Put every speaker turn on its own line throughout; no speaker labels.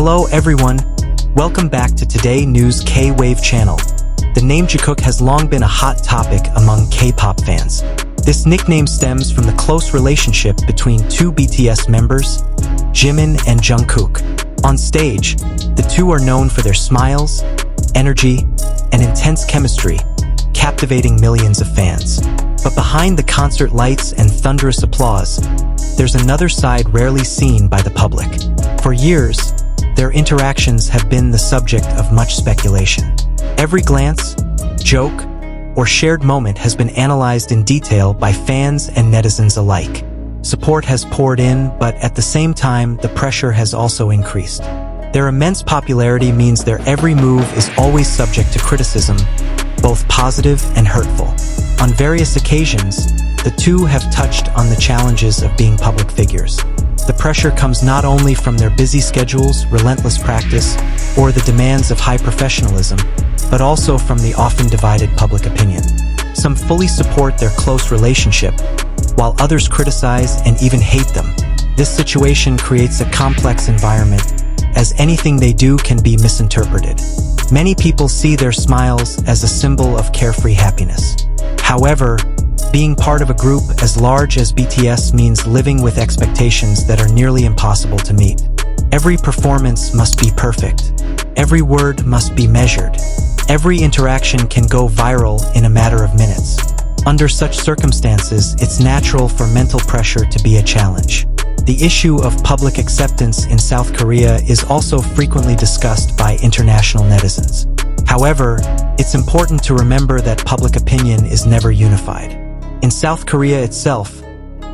Hello everyone, welcome back to Today News K-Wave channel. The name Jikook has long been a hot topic among K-pop fans. This nickname stems from the close relationship between two BTS members, Jimin and Jungkook. On stage, the two are known for their smiles, energy, and intense chemistry, captivating millions of fans. But behind the concert lights and thunderous applause, there's another side rarely seen by the public. For years, their interactions have been the subject of much speculation. Every glance, joke, or shared moment has been analyzed in detail by fans and netizens alike. Support has poured in, but at the same time, the pressure has also increased. Their immense popularity means their every move is always subject to criticism, both positive and hurtful. On various occasions, the two have touched on the challenges of being public figures. The pressure comes not only from their busy schedules, relentless practice, or the demands of high professionalism, but also from the often divided public opinion. Some fully support their close relationship, while others criticize and even hate them. This situation creates a complex environment, as anything they do can be misinterpreted. Many people see their smiles as a symbol of carefree happiness. However, being part of a group as large as BTS means living with expectations that are nearly impossible to meet. Every performance must be perfect. Every word must be measured. Every interaction can go viral in a matter of minutes. Under such circumstances, it's natural for mental pressure to be a challenge. The issue of public acceptance in South Korea is also frequently discussed by international netizens. However, it's important to remember that public opinion is never unified. In South Korea itself,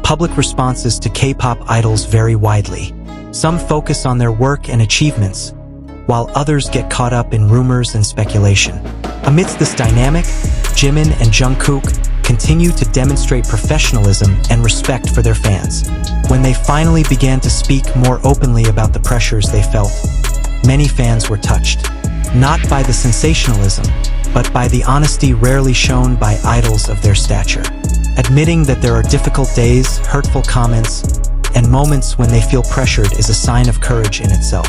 public responses to K-pop idols vary widely. Some focus on their work and achievements, while others get caught up in rumors and speculation. Amidst this dynamic, Jimin and Jungkook continue to demonstrate professionalism and respect for their fans. When they finally began to speak more openly about the pressures they felt, many fans were touched. Not by the sensationalism, but by the honesty rarely shown by idols of their stature. Admitting that there are difficult days, hurtful comments, and moments when they feel pressured is a sign of courage in itself.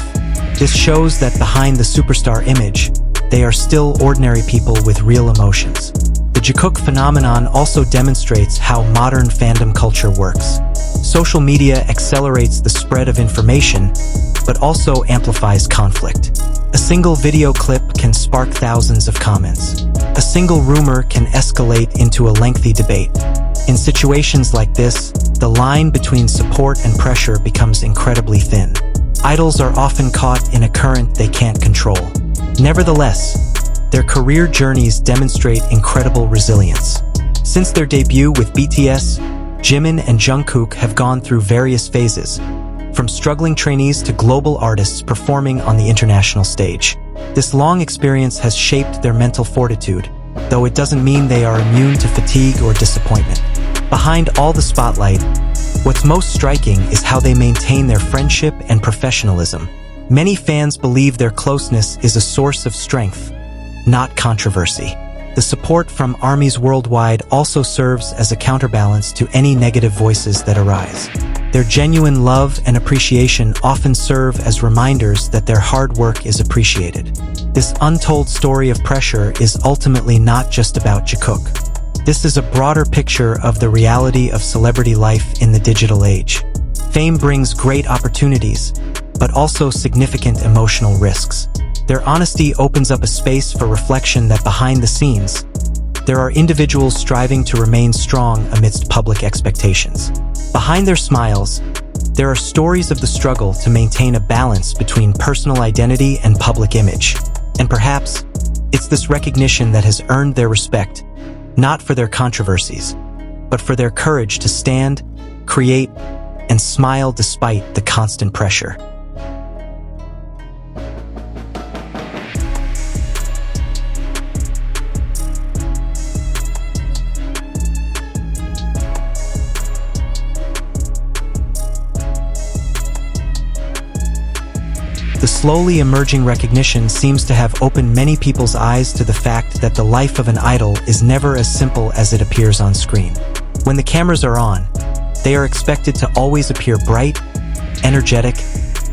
This shows that behind the superstar image, they are still ordinary people with real emotions. The Jakook phenomenon also demonstrates how modern fandom culture works. Social media accelerates the spread of information, but also amplifies conflict. A single video clip can spark thousands of comments. A single rumor can escalate into a lengthy debate. In situations like this, the line between support and pressure becomes incredibly thin. Idols are often caught in a current they can't control. Nevertheless, their career journeys demonstrate incredible resilience. Since their debut with BTS, Jimin and Jungkook have gone through various phases, from struggling trainees to global artists performing on the international stage. This long experience has shaped their mental fortitude, though it doesn't mean they are immune to fatigue or disappointment. Behind all the spotlight, what's most striking is how they maintain their friendship and professionalism. Many fans believe their closeness is a source of strength, not controversy. The support from armies worldwide also serves as a counterbalance to any negative voices that arise. Their genuine love and appreciation often serve as reminders that their hard work is appreciated. This untold story of pressure is ultimately not just about Jikook. This is a broader picture of the reality of celebrity life in the digital age. Fame brings great opportunities, but also significant emotional risks. Their honesty opens up a space for reflection that behind the scenes, there are individuals striving to remain strong amidst public expectations. Behind their smiles, there are stories of the struggle to maintain a balance between personal identity and public image. And perhaps, it's this recognition that has earned their respect, not for their controversies, but for their courage to stand, create, and smile despite the constant pressure. The slowly emerging recognition seems to have opened many people's eyes to the fact that the life of an idol is never as simple as it appears on screen. When the cameras are on, they are expected to always appear bright, energetic,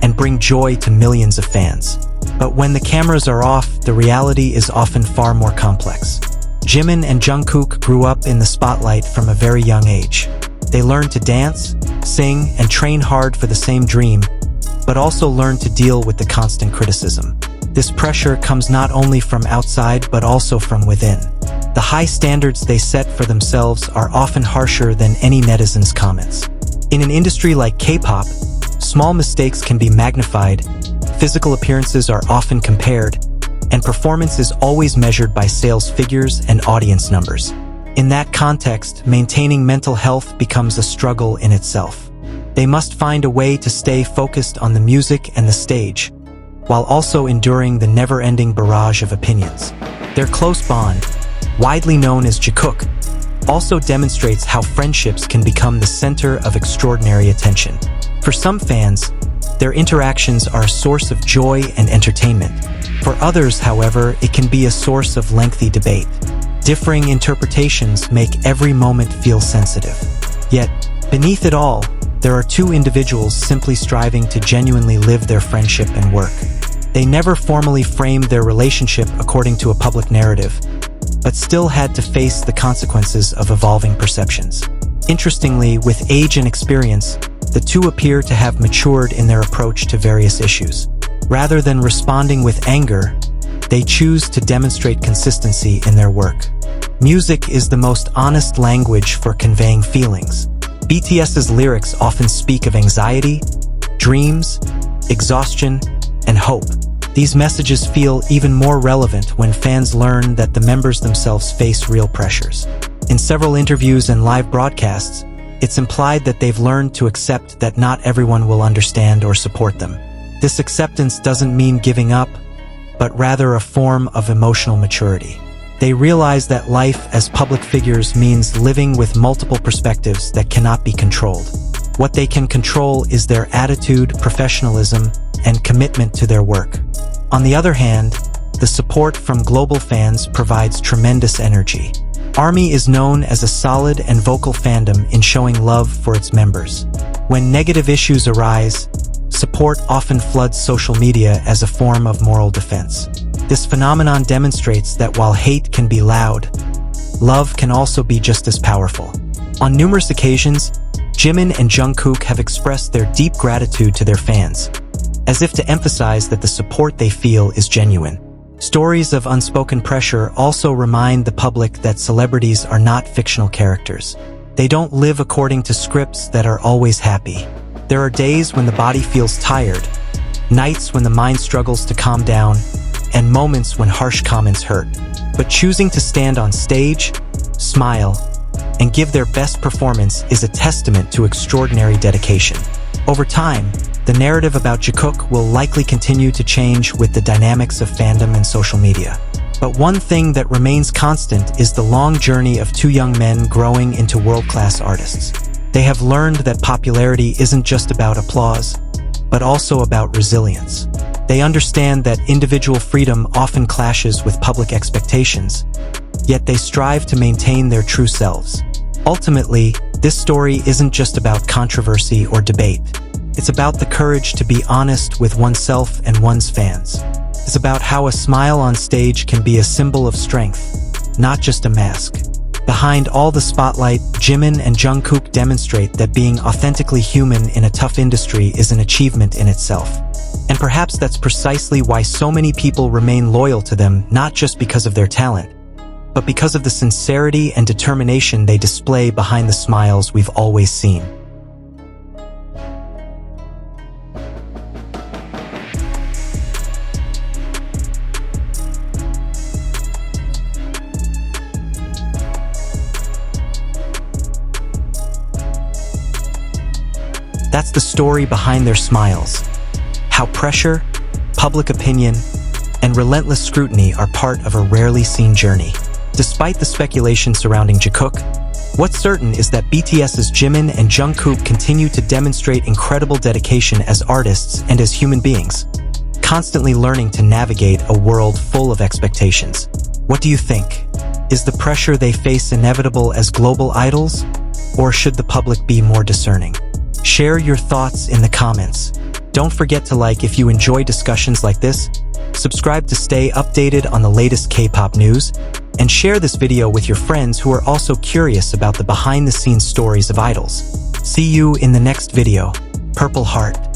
and bring joy to millions of fans. But when the cameras are off, the reality is often far more complex. Jimin and Jungkook grew up in the spotlight from a very young age. They learned to dance, sing, and train hard for the same dream, but also learned to deal with the constant criticism. This pressure comes not only from outside but also from within. The high standards they set for themselves are often harsher than any netizen's comments. In an industry like K-pop, small mistakes can be magnified, physical appearances are often compared, and performance is always measured by sales figures and audience numbers. In that context, maintaining mental health becomes a struggle in itself. They must find a way to stay focused on the music and the stage, while also enduring the never-ending barrage of opinions. Their close bond, widely known as Jikook, also demonstrates how friendships can become the center of extraordinary attention. For some fans, their interactions are a source of joy and entertainment. For others, however, it can be a source of lengthy debate. Differing interpretations make every moment feel sensitive. Yet, beneath it all, there are two individuals simply striving to genuinely live their friendship and work. They never formally framed their relationship according to a public narrative, but still had to face the consequences of evolving perceptions. Interestingly, with age and experience, the two appear to have matured in their approach to various issues. Rather than responding with anger, they choose to demonstrate consistency in their work. Music is the most honest language for conveying feelings. BTS's lyrics often speak of anxiety, dreams, exhaustion, and hope. These messages feel even more relevant when fans learn that the members themselves face real pressures. In several interviews and live broadcasts, it's implied that they've learned to accept that not everyone will understand or support them. This acceptance doesn't mean giving up, but rather a form of emotional maturity. They realize that life as public figures means living with multiple perspectives that cannot be controlled. What they can control is their attitude, professionalism, and commitment to their work. On the other hand, the support from global fans provides tremendous energy. ARMY is known as a solid and vocal fandom in showing love for its members. When negative issues arise, support often floods social media as a form of moral defense. This phenomenon demonstrates that while hate can be loud, love can also be just as powerful. On numerous occasions, Jimin and Jungkook have expressed their deep gratitude to their fans, as if to emphasize that the support they feel is genuine. Stories of unspoken pressure also remind the public that celebrities are not fictional characters. They don't live according to scripts that are always happy. There are days when the body feels tired, nights when the mind struggles to calm down, and moments when harsh comments hurt. But choosing to stand on stage, smile, and give their best performance is a testament to extraordinary dedication. Over time, the narrative about Jakook will likely continue to change with the dynamics of fandom and social media. But one thing that remains constant is the long journey of two young men growing into world-class artists. They have learned that popularity isn't just about applause, but also about resilience. They understand that individual freedom often clashes with public expectations, yet they strive to maintain their true selves. Ultimately, this story isn't just about controversy or debate. It's about the courage to be honest with oneself and one's fans. It's about how a smile on stage can be a symbol of strength, not just a mask. Behind all the spotlight, Jimin and Jungkook demonstrate that being authentically human in a tough industry is an achievement in itself. And perhaps that's precisely why so many people remain loyal to them, not just because of their talent, but because of the sincerity and determination they display behind the smiles we've always seen. That's the story behind their smiles. How pressure, public opinion, and relentless scrutiny are part of a rarely seen journey. Despite the speculation surrounding Jakook, what's certain is that BTS's Jimin and Jungkook continue to demonstrate incredible dedication as artists and as human beings, constantly learning to navigate a world full of expectations. What do you think? Is the pressure they face inevitable as global idols, or should the public be more discerning? Share your thoughts in the comments. Don't forget to like if you enjoy discussions like this, subscribe to stay updated on the latest K-pop news, and share this video with your friends who are also curious about the behind-the-scenes stories of idols. See you in the next video. Purple Heart.